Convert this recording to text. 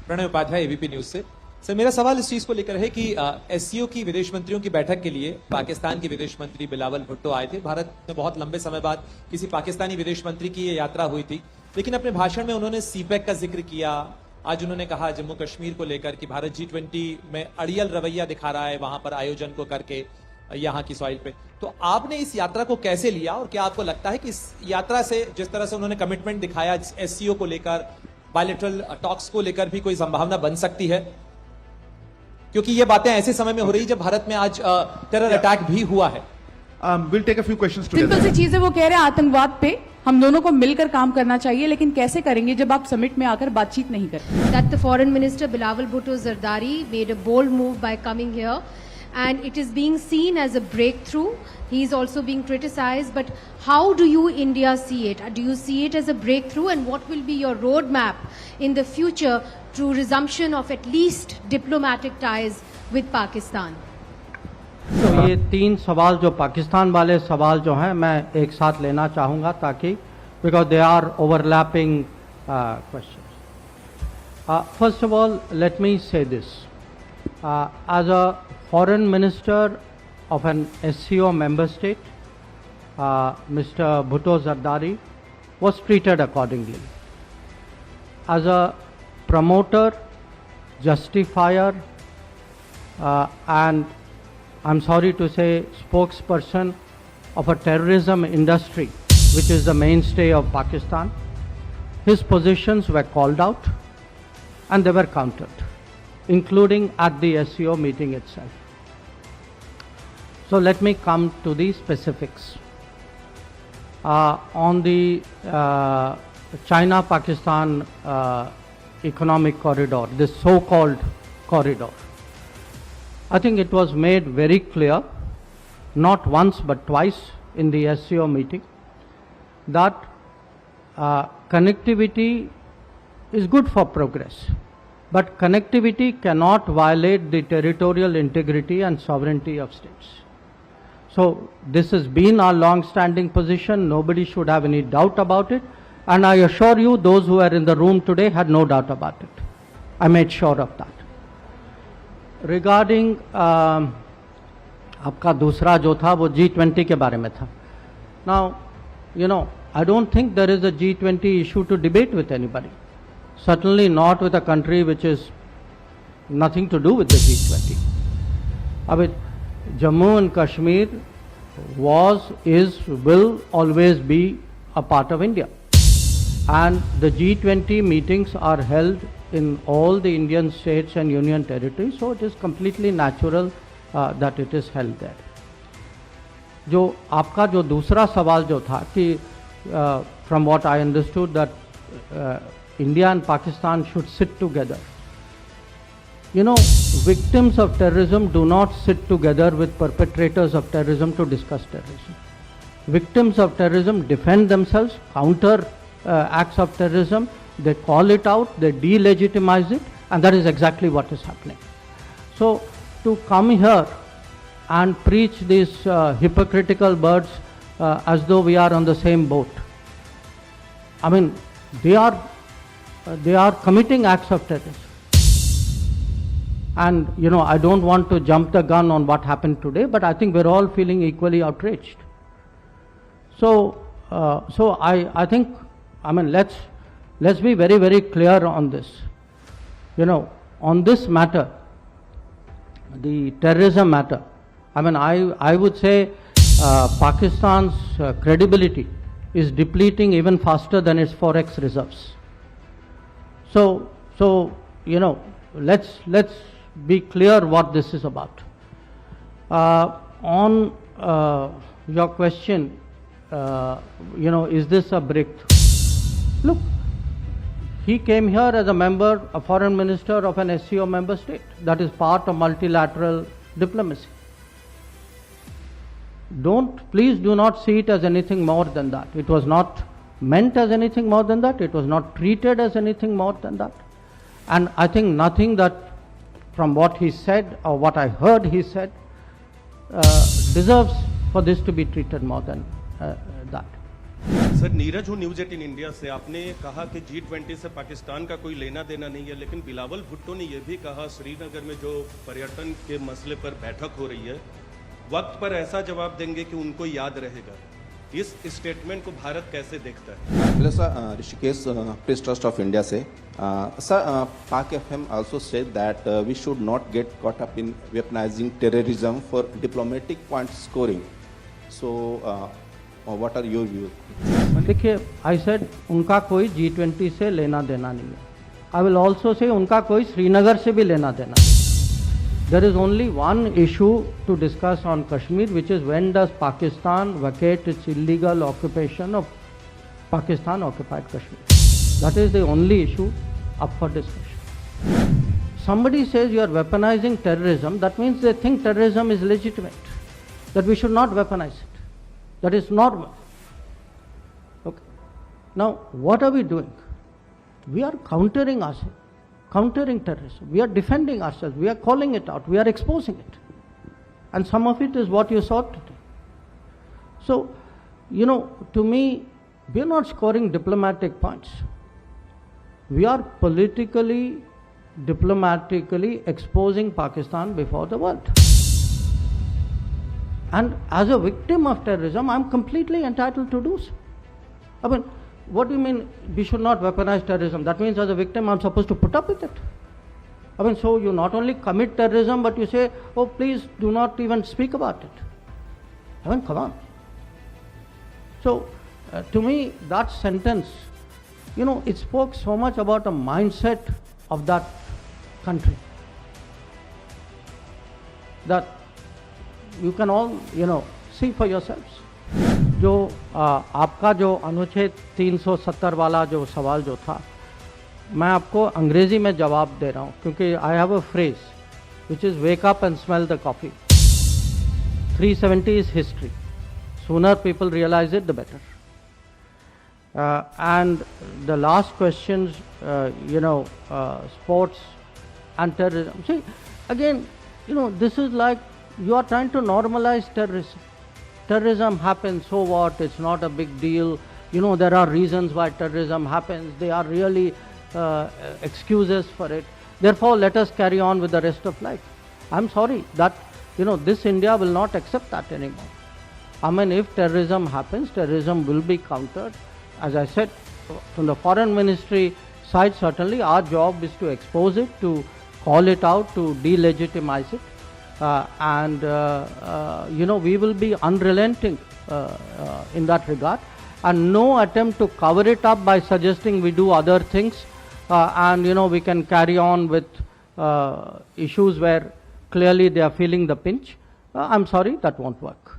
Pranay Upadhyay ABP news से। Sir, मेरा सवाल इस चीज को लेकर है कि एससीओ की विदेश मंत्रियों की बैठक के लिए पाकिस्तान के विदेश मंत्री बिलावल भुट्टो आए थे। भारत में बहुत लंबे समय बाद किसी पाकिस्तानी विदेश मंत्री की ये यात्रा हुई थी, लेकिन अपने भाषण में उन्होंने सीपैक का जिक्र किया। आज उन्होंने कहा जम्मू कश्मीर को लेकर कि भारत G20 में अड़ियल रवैया दिखा रहा है वहां पर आयोजन को करके यहाँ की सॉइल पे। तो आपने इस यात्रा को कैसे लिया और क्या आपको लगता है कि इस यात्रा से जिस तरह से उन्होंने कमिटमेंट दिखाया एससीओ को लेकर, बायलैटरल टॉक्स को लेकर भी कोई संभावना बन सकती है? क्योंकि ये बातें ऐसे समय में हो रही जब भारत में आज टेरर अटैक भी हुआ है। We'll take a few questions together. Simple सी चीज है, वो कह रहे हैं आतंकवाद पे हम दोनों को मिलकर काम करना चाहिए, लेकिन कैसे करेंगे जब आप समिट में आकर बातचीत नहीं करते? That the Foreign Minister Bilawal Bhutto-Zardari made a bold move by coming here, and it is being seen as a breakthrough. He is also being criticized, but how do you India see it? Do you see it as a breakthrough, and what will be your roadmap in the future to resumption of at least diplomatic ties with Pakistan? तो ये तीन सवाल जो पाकिस्तान वाले सवाल जो हैं मैं एक साथ लेना चाहूँगा ताकि because they are overlapping questions. First of all let me say this, as a foreign minister of an SCO member state, Mr. Bhutto-Zardari was treated accordingly. As a promoter, justifier, and I'm sorry to say spokesperson of a terrorism industry, which is the mainstay of Pakistan, his positions were called out and they were countered, including at the SCO meeting itself. So let me come to the specifics. On the China-Pakistan economic corridor, this so-called corridor, I think it was made very clear, not once but twice in the SCO meeting, that connectivity is good for progress, but connectivity cannot violate the territorial integrity and sovereignty of states. So this has been our long-standing position. Nobody should have any doubt about it. And I assure you, those who are in the room today had no doubt about it. I made sure of that. Regarding आपका दूसरा जो था वो G20 के बारे में था. Now, you know, I don't think there is a G20 issue to debate with anybody. Certainly not with a country which is nothing to do with the G20. I mean, Jammu and Kashmir was, is, will always be a part of India. And the G20 meetings are held in all the Indian states and union territories, so it is completely natural that it is held there. जो आपका जो दूसरा सवाल जो था कि from what I understood that India and Pakistan should sit together. You know, victims of terrorism do not sit together with perpetrators of terrorism to discuss terrorism. Victims of terrorism defend themselves, counter acts of terrorism, they call it out, they delegitimize it, and that is exactly what is happening. So, to come here and preach these hypocritical words as though we are on the same boat, I mean, they are committing acts of terrorism. And, you know, I don't want to jump the gun on what happened today, but I think we're all feeling equally outraged. So, I think, I mean, let's be very, very clear on this. You know, on this matter, the terrorism matter, I mean, I would say Pakistan's credibility is depleting even faster than its forex reserves. So, you know, let's be clear what this is about. On your question, you know, is this a breakthrough? Look, he came here as a member, a foreign minister of an SCO member state. That is part of multilateral diplomacy. Please do not see it as anything more than that. It was not meant as anything more than that. It was not treated as anything more than that. And I think nothing that from what he said or what I heard he said deserves for this to be treated more than that. Sir Neeraj हूँ news 18 India से। आपने कहा कि G20 से पाकिस्तान का कोई लेना देना नहीं है, लेकिन बिलावल भुट्टो ने यह भी कहा श्रीनगर में जो पर्यटन के मसले पर बैठक हो रही है वक्त पर ऐसा जवाब देंगे कि उनको याद रहेगा। इस स्टेटमेंट को भारत कैसे देखता है? Hello sir, Rishikesh press trust of India से। सर, पाक FM also said that we should not get caught up in weaponizing terrorism for diplomatic point scoring. So, what are your views? देखिए, आई सेड उनका कोई G20 से लेना देना नहीं है। आई विल ऑल्सो से उनका कोई श्रीनगर से भी लेना देना नहीं। There is only one issue to discuss on Kashmir, which is when does Pakistan vacate its illegal occupation of Pakistan occupied Kashmir. That is the only issue up for discussion. Somebody says you are weaponizing terrorism, that means they think terrorism is legitimate, that we should not weaponize it. That is normal. Okay. Now, what are we doing? We are countering ourselves. Countering terrorism. We are defending ourselves. We are calling it out. We are exposing it. And some of it is what you saw today. So, to me, we are not scoring diplomatic points. We are politically, diplomatically exposing Pakistan before the world. And as a victim of terrorism, I am completely entitled to do so. I mean, what do you mean we should not weaponize terrorism? That means as a victim I'm supposed to put up with it. I mean, so you not only commit terrorism, but you say, oh, please do not even speak about it. I mean, come on. So, to me, that sentence, it spoke so much about a mindset of that country that you can all, see for yourselves. जो आपका जो अनुच्छेद 370 वाला जो सवाल जो था, मैं आपको अंग्रेजी में जवाब दे रहा हूँ क्योंकि I have a phrase which is wake up and smell the coffee. 370 is history, sooner people realize it the better. And the last question, sports and terrorism, see again, this is like you are trying to normalize terrorism. Terrorism happens, so what? It's not a big deal. There are reasons why terrorism happens. They are really excuses for it. Therefore, let us carry on with the rest of life. I'm sorry that, this India will not accept that anymore. I mean, if terrorism happens, terrorism will be countered. As I said, from the Foreign Ministry side, certainly our job is to expose it, to call it out, to delegitimize it. And we will be unrelenting in that regard, and no attempt to cover it up by suggesting we do other things, and we can carry on with issues where clearly they are feeling the pinch. I'm sorry, that won't work.